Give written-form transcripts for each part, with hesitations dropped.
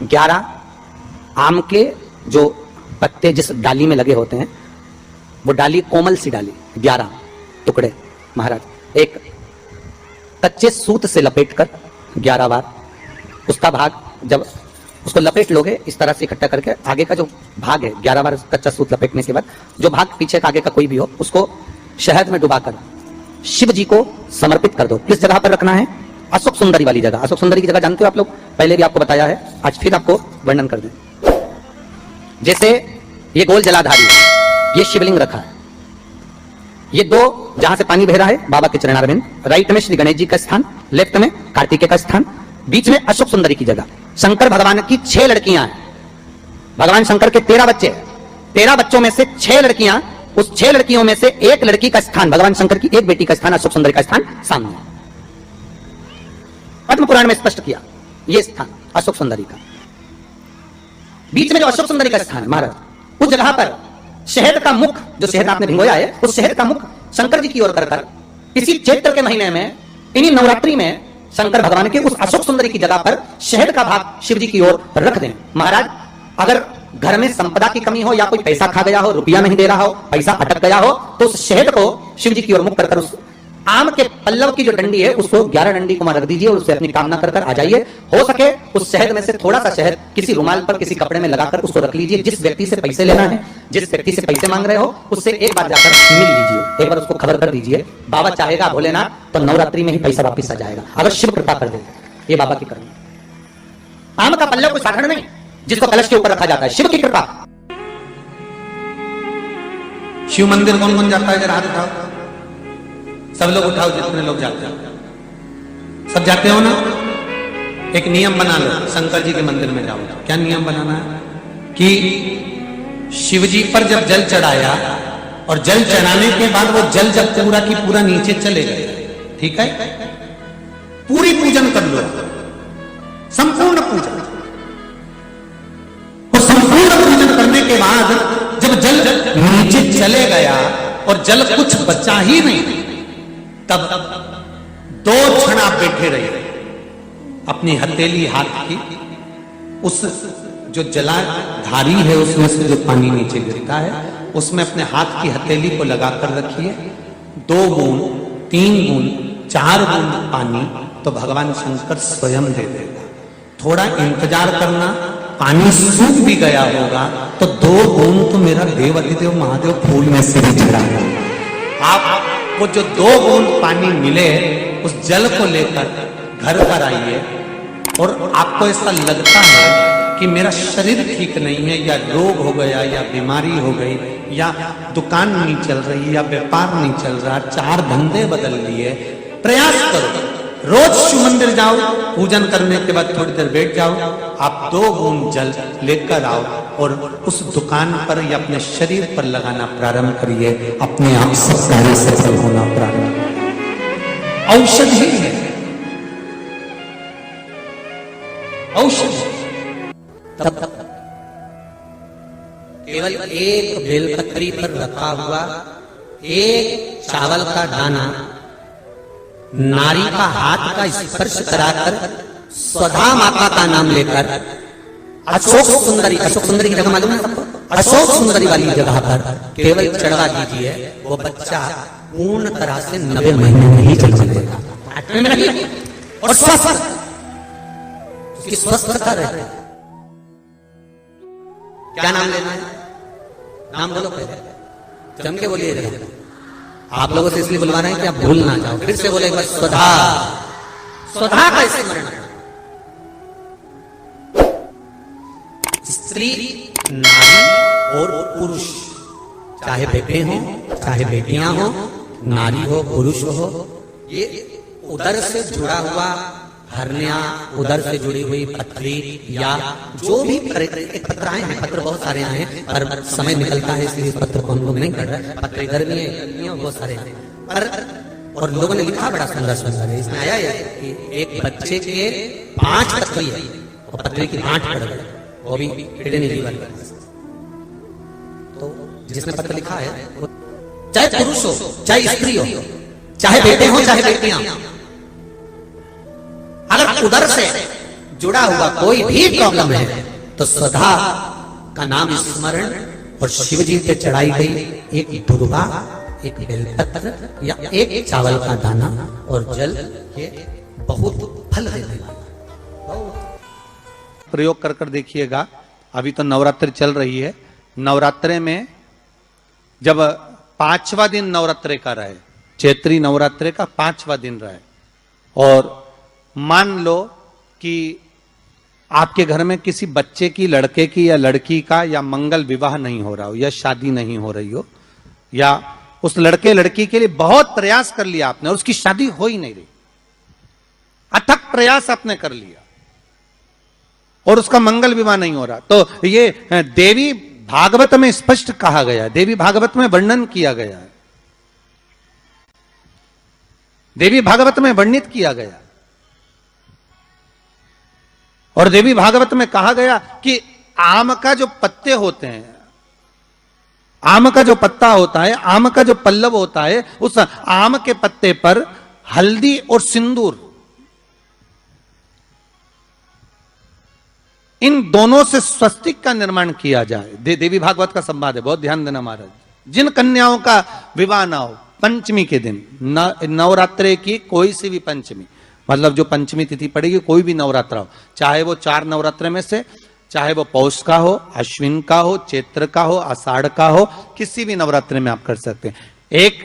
11 आम के जो पत्ते जिस डाली में लगे होते हैं, वो डाली कोमल सी डाली, 11 टुकड़े महाराज एक कच्चे सूत से लपेटकर 11 बार, उसका भाग जब उसको लपेट लोगे इस तरह से इकट्ठा करके, आगे का जो भाग है 11 बार कच्चा सूत लपेटने के बाद जो भाग पीछे का आगे का कोई भी हो, उसको शहद में डुबाकर शिव जी को समर्पित कर दो। किस जगह पर रखना है? अशोक सुंदरी वाली जगह। अशोक सुंदरी की जगह जानते हो आप लोग, पहले भी आपको बताया है, आज फिर आपको वर्णन कर दें। जैसे ये गोल जलाधारी है, ये शिवलिंग रखा है, ये दो जहां से पानी बह रहा है बाबा के चरणारविंद, राइट में श्री गणेश जी का स्थान, लेफ्ट में कार्तिकेय का स्थान, बीच में अशोक सुंदरी की जगह। शंकर भगवान की 6 लड़कियां हैं, भगवान शंकर के 13 बच्चे, 13 बच्चों में से 6 लड़कियां, उस 6 लड़कियों में से एक लड़की का स्थान, भगवान शंकर की एक बेटी का स्थान, अशोक सुंदरी का स्थान सामने पद्म पुराण में स्पष्ट किया, यह स्थान अशोक सुंदरी का। बीच में जो अशोक सुंदरी का स्थान है महाराज, उस जगह पर शहद का मुख, जो शहद आपने भिगोया है, उस शहद का मुख शंकर जी की ओर कर इसी चैत्र के महीने में, इन्हीं नवरात्रि में शंकर भगवान के उस अशोक सुंदरी की जगह पर शहद का भाग शिव जी की ओर रख दें। महाराज अगर घर में संपदा की कमी हो या कोई पैसा खा गया हो, रुपया नहीं दे रहा हो, पैसा अटक गया हो, तो उस शहद को शिव जी की ओर मुख कर उस आम के पल्लव की जो डंडी है उसको 11 डंडी को रख दीजिए और उससे अपनी कामना कर आ जाइए। हो सके उस शहद में से थोड़ा सा शहद किसी रुमाल पर, किसी कपड़े में लगाकर उसको रख लीजिए। जिस व्यक्ति से पैसे लेना है, जिस व्यक्ति से पैसे मांग रहे हो, उससे एक बार जाकर मिल लीजिए, एक बार उसको खबर कर दीजिए। बाबा चाहेगा भोलेनाथ तो नवरात्रि में ही पैसा वापिस आ जाएगा, अगर शिव कृपा कर दे। ये बाबा की करनी। आम का पल्लव कोई साधारण नहीं जिसको कलश के ऊपर रखा जाता है, शिव की कृपा। शिव मंदिर कौन कौन जाता है? जरा हाथ उठाओ, सब लोग उठाओ, जितने लोग जाते हैं। सब जाते हो ना? एक नियम बना लो, शंकर जी के मंदिर में जाओ। क्या नियम बनाना है? कि शिव जी पर जब जल चढ़ाया और जल चढ़ाने के बाद वो जल जब पूरा की पूरा नीचे चले गए, ठीक है, पूरी पूजन कर लो, संपूर्ण पूजन। और संपूर्ण पूजन करने के बाद जब जल नीचे चले गया और जल कुछ बचा ही नहीं, तब 2 क्षण आप बैठे रहे, अपनी हथेली हाथ की उस जो जलाधारी है उसमें से जो पानी नीचे गिरता है उसमें अपने हाथ की हथेली को लगाकर रखिए। 2 बूंद, 3 बूंद, 4 बूंद पानी तो भगवान शंकर स्वयं दे देगा। थोड़ा इंतजार करना, पानी सूख भी गया होगा तो 2 बूंद तो मेरा देव अधिदेव महादेव फूल में से भी चढ़ाएगा। आप वो जो 2 बूंद पानी मिले उस जल को लेकर घर पर आइए और आपको ऐसा लगता है कि मेरा शरीर ठीक नहीं है, या रोग हो गया, या बीमारी हो गई, या दुकान नहीं चल रही, या व्यापार नहीं चल रहा, 4 धंधे बदल लिए, प्रयास करो, रोज शिव मंदिर जाओ, पूजन करने के बाद थोड़ी देर बैठ जाओ, आप 2 बूंद जल लेकर आओ और उस दुकान पर या अपने शरीर पर लगाना प्रारंभ करिए, अपने आप सब कार्य सफल होना प्रारंभ। औषधि है, औषधि। तब केवल एक बेलपत्री पर रखा हुआ एक चावल का दाना नारी का हाथ का स्पर्श कराकर स्वधा माता का नाम लेकर अशोक सुंदरी की जगह मालूम है सबको, अशोक सुंदरी वाली जगह पर केवल चढ़वा दीजिए, वो बच्चा पूर्ण तरह से 90 महीने में ही जन्म लेगा, 8वें में नहीं, और स्वस्थ, उसकी स्वस्थता रहे। क्या नाम लेना है? नाम बोलो पहले, जम के बोलिए। आप लोगों से इसलिए बुलवा रहे हैं कि आप भूल ना जाओ। फिर से बोले एक बार, स्वधा, स्वधा का स्मरण। स्त्री, नारी और पुरुष, चाहे बेटे हो चाहे बेटियां हो, नारी हो पुरुष हो, ये उदर से जुड़ा हुआ हरनिया, उदर से जुड़ी हुई पथरी, या जो भी पत्र आए हैं, पत्र बहुत सारे आए हैं पर समय निकलता है इसलिए पत्र को हम लोग नहीं कर रहे। पत्र इधर भी है, बहुत सारे हैं पर, और लोगों ने लिखा बड़ा सुंदर सुंदर है। इसमें आया है कि एक बच्चे के 5 पत्री है और पत्री की 8 पड़ गए, वो भी किडनी लीवर। तो जिसने पत्र लिखा है वो चाहे पुरुष हो चाहे स्त्री हो, चाहे बेटे हो चाहे बेटियां, अगर उधर से जुड़ा हुआ कोई भी प्रॉब्लम है तो स्वधा का नाम स्मरण और शिव जी पे चढ़ाई गई एक दुर्वा, एक बेलपत्र या एक चावल का दाना और जल, ये बहुत फल देने वाला। प्रयोग कर कर देखिएगा। अभी तो नवरात्रि चल रही है, नवरात्रे में जब 5वां दिन नवरात्रे का रहे, चैत्री नवरात्रे का 5वां दिन रहे, और मान लो कि आपके घर में किसी बच्चे की, लड़के की या लड़की का या मंगल विवाह नहीं हो रहा हो या शादी नहीं हो रही हो, या उस लड़के लड़की के लिए बहुत प्रयास कर लिया आपने और उसकी शादी हो ही नहीं रही, अथक प्रयास आपने कर लिया और उसका मंगल विवाह नहीं हो रहा, तो ये देवी भागवत में स्पष्ट कहा गया, देवी भागवत में वर्णन किया गया है, देवी भागवत में वर्णित किया गया। और देवी भागवत में कहा गया कि आम का जो पत्ते होते हैं, आम का जो पत्ता होता है, आम का जो पल्लव होता है, उस आम के पत्ते पर हल्दी और सिंदूर, इन दोनों से स्वस्तिक का निर्माण किया जाए। देवी भागवत का संवाद है, बहुत ध्यान देना महाराज। जिन कन्याओं का विवाह ना हो पंचमी के दिन, नवरात्रे की कोई सी भी पंचमी, मतलब जो पंचमी तिथि पड़ेगी, कोई भी नवरात्रा हो, चाहे वो 4 नवरात्रे में से, चाहे वो पौष का हो, अश्विन का हो, चैत्र का हो, आषाढ़ का हो, किसी भी नवरात्रे में आप कर सकते हैं। एक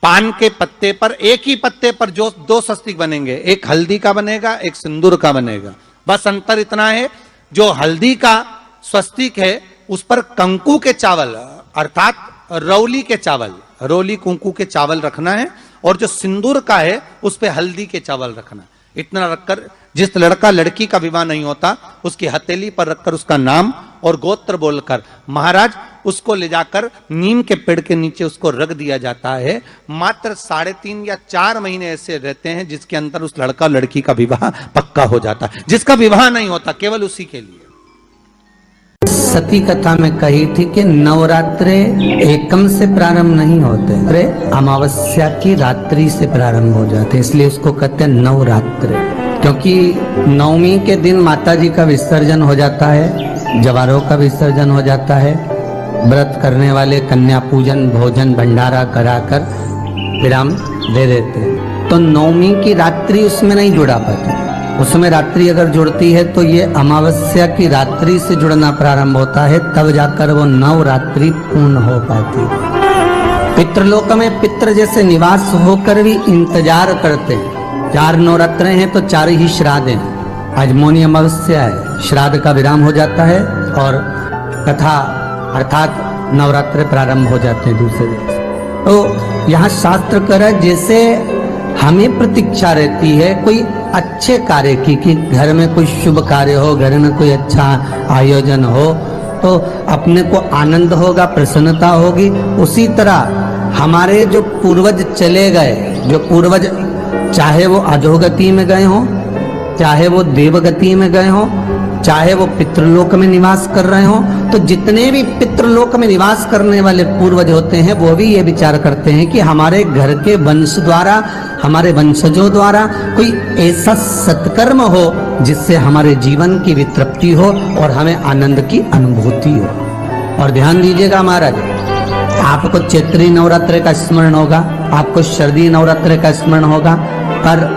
पान के पत्ते पर, एक ही पत्ते पर जो 2 स्वस्तिक बनेंगे, एक हल्दी का बनेगा, एक सिंदूर का बनेगा। बस अंतर इतना है, जो हल्दी का स्वस्तिक है उस पर कंकु के चावल अर्थात रौली के चावल, रौली कुंकू के चावल रखना है, और जो सिंदूर का है उस पे हल्दी के चावल रखना। इतना रखकर जिस लड़का लड़की का विवाह नहीं होता उसकी हथेली पर रखकर उसका नाम और गोत्र बोलकर महाराज उसको ले जाकर नीम के पेड़ के नीचे उसको रख दिया जाता है। मात्र 3.5 या 4 महीने ऐसे रहते हैं जिसके अंदर उस लड़का लड़की का विवाह पक्का हो जाता है। जिसका विवाह नहीं होता केवल उसी के लिए। सती कथा में कही थी कि नवरात्रे एकम से प्रारंभ नहीं होते, अरे अमावस्या की रात्रि से प्रारंभ हो जाते, इसलिए उसको कहते हैं नवरात्रे। क्योंकि नवमी के दिन माता जी का विसर्जन हो जाता है, जवारों का विसर्जन हो जाता है, व्रत करने वाले कन्या पूजन भोजन भंडारा कराकर विराम दे देते हैं। तो नवमी की रात्रि उसमें नहीं जुड़ा पाती, उसमें रात्रि अगर जुड़ती है तो ये अमावस्या की रात्रि से जुड़ना प्रारंभ होता है, तब जाकर वो नवरात्रि पूर्ण हो पाती है। पितृलोक में पितृ जैसे निवास होकर भी इंतजार करते हैं। 4 नवरात्रे हैं तो 4 ही श्राद्ध हैं। आज मौनी अमावस्या है, श्राद्ध का विराम हो जाता है और कथा अर्थात नवरात्रे प्रारंभ हो जाते हैं दूसरे दिन। तो यहाँ शास्त्र कह रहा है जैसे हमें प्रतीक्षा रहती है कोई अच्छे कार्य की, कि घर में कोई शुभ कार्य हो, घर में कोई अच्छा आयोजन हो तो अपने को आनंद होगा, प्रसन्नता होगी। उसी तरह हमारे जो पूर्वज चले गए, जो पूर्वज चाहे वो अधोगति में गए हों, चाहे वो देवगति में गए हों, चाहे वो पितृलोक में निवास कर रहे हों, तो जितने भी पितृलोक में निवास करने वाले पूर्वज होते हैं वो भी ये विचार करते हैं कि हमारे घर के वंश द्वारा, हमारे वंशजों द्वारा कोई ऐसा सत्कर्म हो जिससे हमारे जीवन की वितृप्ति हो और हमें आनंद की अनुभूति हो। और ध्यान दीजिएगा महाराज, आपको चैत्री नवरात्रे का स्मरण होगा, आपको शरदी नवरात्रे का स्मरण होगा, पर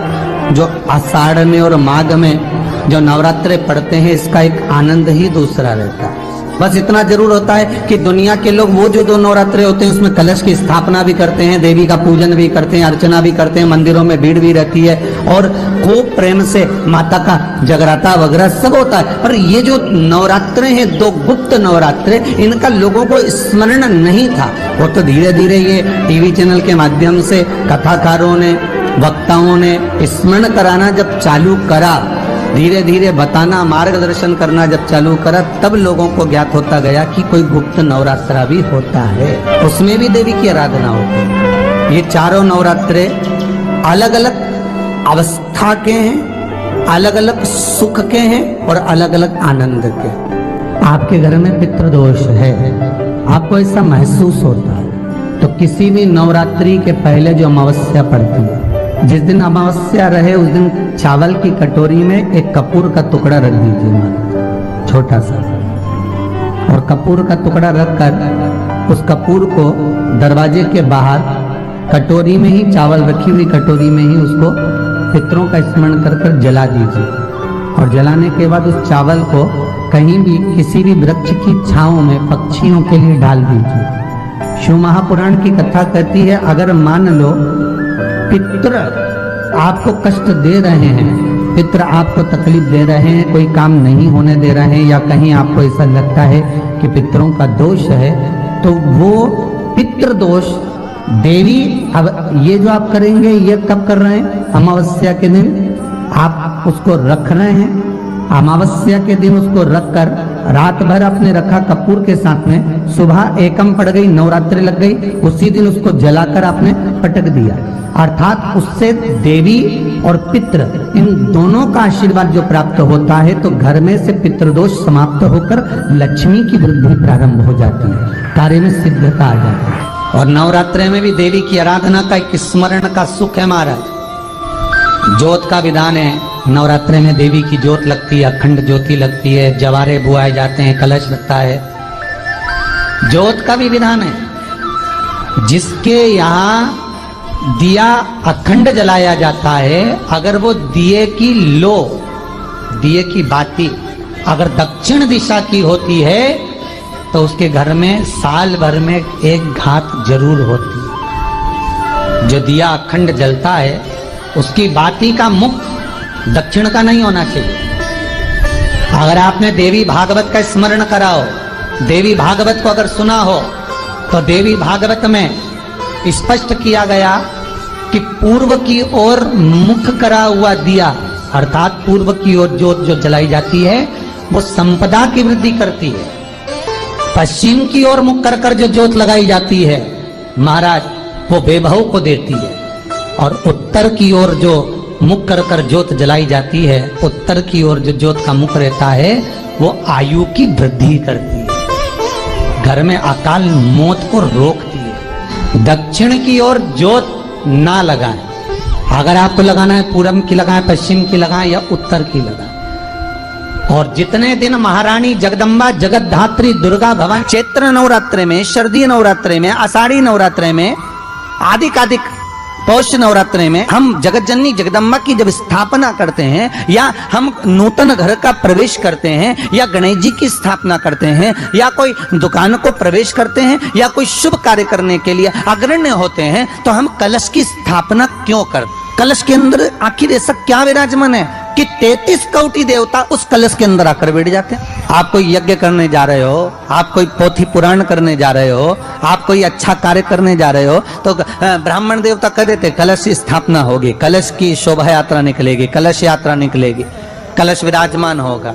जो आषाढ़ में और माघ में जो नवरात्रे पढ़ते हैं इसका एक आनंद ही दूसरा रहता है। बस इतना जरूर होता है कि दुनिया के लोग वो जो 2 नवरात्रे होते हैं उसमें कलश की स्थापना भी करते हैं, देवी का पूजन भी करते हैं, अर्चना भी करते हैं, मंदिरों में भीड़ भी रहती है और खूब प्रेम से माता का जगराता वगैरह सब होता है। पर ये जो नवरात्रे हैं 2 गुप्त नवरात्रे, इनका लोगों को स्मरण नहीं था। वो तो धीरे धीरे ये टीवी चैनल के माध्यम से कथाकारों ने, वक्ताओं ने स्मरण कराना जब चालू करा, धीरे धीरे बताना, मार्गदर्शन करना जब चालू करा, तब लोगों को ज्ञात होता गया कि कोई गुप्त नवरात्रा भी होता है, उसमें भी देवी की आराधना होती है। ये 4 नवरात्रे अलग अलग अवस्था के हैं, अलग अलग सुख के हैं और अलग अलग आनंद के। आपके घर में पितृदोष है, आपको ऐसा महसूस होता है, तो किसी भी नवरात्रि के पहले जो अमावस्या पड़ती है जिस दिन अमावस्या रहे उस दिन चावल की कटोरी में एक कपूर का टुकड़ा रख दीजिए महाराज, छोटा सा। और कपूर का टुकड़ा रखकर उस कपूर को दरवाजे के बाहर कटोरी में ही, चावल रखी हुई कटोरी में ही उसको पितरों का स्मरण कर कर जला दीजिए। और जलाने के बाद उस चावल को कहीं भी किसी भी वृक्ष की छांव में पक्षियों के लिए डाल दीजिए। शिव महापुराण की कथा कहती है, अगर मान लो पितृ आपको कष्ट दे रहे हैं, पितृ आपको तकलीफ दे रहे हैं, कोई काम नहीं होने दे रहे हैं, या कहीं आपको ऐसा लगता है कि पितरों का दोष है, तो वो पितृ दोष देवी, अब ये जो आप करेंगे ये कब कर रहे हैं? अमावस्या के दिन आप उसको रख रहे हैं। अमावस्या के दिन उसको रखकर रात भर आपने रखा कपूर के साथ में, सुबह एकम पड़ गई, नवरात्रि लग गई, उसी दिन उसको जलाकर आपने पटक दिया। अर्थात उससे देवी और पितृ इन दोनों का आशीर्वाद जो प्राप्त होता है, तो घर में से पितृदोष समाप्त होकर लक्ष्मी की वृद्धि प्रारंभ हो जाती है, कार्य में सिद्धता आ जाती है। और नवरात्रि में भी देवी की आराधना का एक स्मरण का सुख है महाराज। ज्योत का विधान है, नवरात्रि में देवी की ज्योत लगती है, अखंड ज्योति लगती है, जवारे बुआए जाते हैं, कलश लगता है। ज्योत का भी विधान है। जिसके यहाँ दिया अखंड जलाया जाता है, अगर वो दिए की लो, दिए की बाती अगर दक्षिण दिशा की होती है, तो उसके घर में साल भर में एक घात जरूर होती है। जो दिया अखंड जलता है उसकी बाती का मुख दक्षिण का नहीं होना चाहिए। अगर आपने देवी भागवत का स्मरण करा हो, देवी भागवत को अगर सुना हो, तो देवी भागवत में स्पष्ट किया गया कि पूर्व की ओर मुख करा हुआ दिया, अर्थात पूर्व की ओर ज्योत जो जलाई जाती है वो संपदा की वृद्धि करती है। पश्चिम की ओर मुख कर कर जो ज्योत लगाई जाती है महाराज, वो वैभव को देती है। और उत्तर की ओर जो मुख कर कर ज्योत जलाई जाती है, उत्तर की ओर जो ज्योत का मुख रहता है, वो आयु की वृद्धि करती है, घर में अकाल मौत को रोकती है। दक्षिण की ओर ज्योत ना लगाएं। अगर आपको लगाना है पूरब की लगाएं, पश्चिम की लगाएं या उत्तर की लगाएं। और जितने दिन महारानी जगदम्बा जगतधात्री दुर्गा भवानी चैत्र नवरात्रि में, शरदीय नवरात्रि में, आषाढ़ी नवरात्रि में, आदिक पौष नवरात्रि में हम जगत जननी जगदम्बा की जब स्थापना करते हैं, या हम नूतन घर का प्रवेश करते हैं, या गणेश जी की स्थापना करते हैं, या कोई दुकान को प्रवेश करते हैं, या कोई शुभ कार्य करने के लिए अग्रण्य होते हैं, तो हम कलश की स्थापना क्यों करते? कलश के अंदर आखिर ऐसा क्या विराजमान है कि 33 कोटि देवता उस कलश के अंदर आकर बैठ जाते हैं? आप कोई यज्ञ करने जा रहे हो, आप कोई पोथी पुराण करने जा रहे हो, आप कोई अच्छा कार्य करने जा रहे हो, तो ब्राह्मण देवता कह देते कलश की स्थापना होगी, कलश की शोभा यात्रा निकलेगी, कलश यात्रा निकलेगी, कलश विराजमान होगा।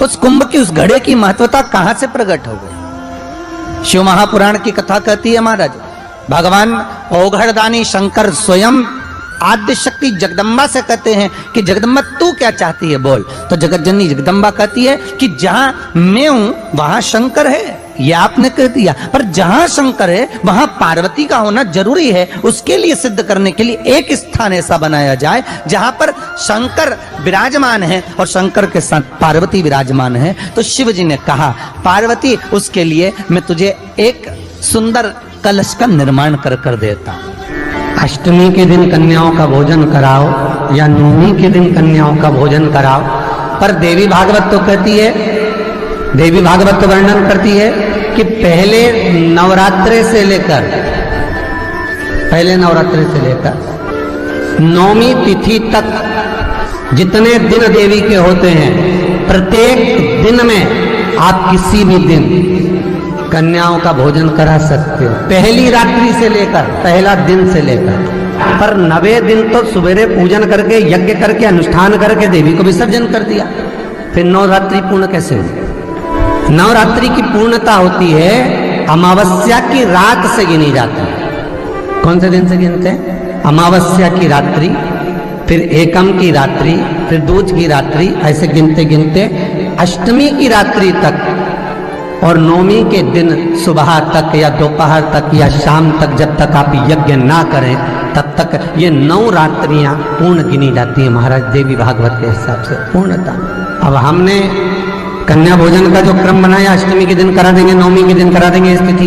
उस कुंभ की, उस घड़े की महत्वता कहां से प्रकट हो गई? शिव महापुराण की कथा कहती है महाराज, भगवान ओघड़दानी शंकर स्वयं आद्य शक्ति जगदम्बा से कहते हैं कि जगदम्बा तू क्या चाहती है बोल। तो जगत जननी जगदम्बा कहती है कि जहां मैं हूं वहां शंकर है, ये आपने कह दिया, पर जहां शंकर है वहां पार्वती का होना जरूरी है। उसके लिए सिद्ध करने के लिए एक स्थान ऐसा बनाया जाए जहां पर शंकर विराजमान है और शंकर के साथ पार्वती विराजमान है। तो शिव जी ने कहा, पार्वती उसके लिए मैं तुझे एक सुंदर कलश का निर्माण कर कर देता हूं। अष्टमी के दिन कन्याओं का भोजन कराओ या नवमी के दिन कन्याओं का भोजन कराओ। पर देवी भागवत तो कहती है, देवी भागवत तो वर्णन करती है कि पहले नवरात्रि से लेकर नौमी तिथि तक जितने दिन देवी के होते हैं, प्रत्येक दिन में आप किसी भी दिन कन्याओं का भोजन करा सकते हो, पहली रात्रि से लेकर, पहला दिन से लेकर। पर 90 दिन तो सवेरे पूजन करके, यज्ञ करके, अनुष्ठान करके देवी को विसर्जन कर दिया, फिर नवरात्रि पूर्ण कैसे हुई? नवरात्रि की पूर्णता होती है अमावस्या की रात से गिनी जाती है। कौन से दिन से गिनते हैं? अमावस्या की रात्रि, फिर एकम की रात्रि, फिर दूज की रात्रि, ऐसे गिनते गिनते अष्टमी की रात्रि तक और नौमी के दिन सुबह तक या दोपहर तक या शाम तक जब तक आप यज्ञ ना करें तब तक ये 9 रात्रियां पूर्ण गिनी जाती हैं महाराज देवी भागवत के हिसाब से पूर्णता। अब हमने कन्या भोजन का जो क्रम बनाया अष्टमी के दिन करा देंगे, नौमी के दिन करा देंगे, इस तिथि को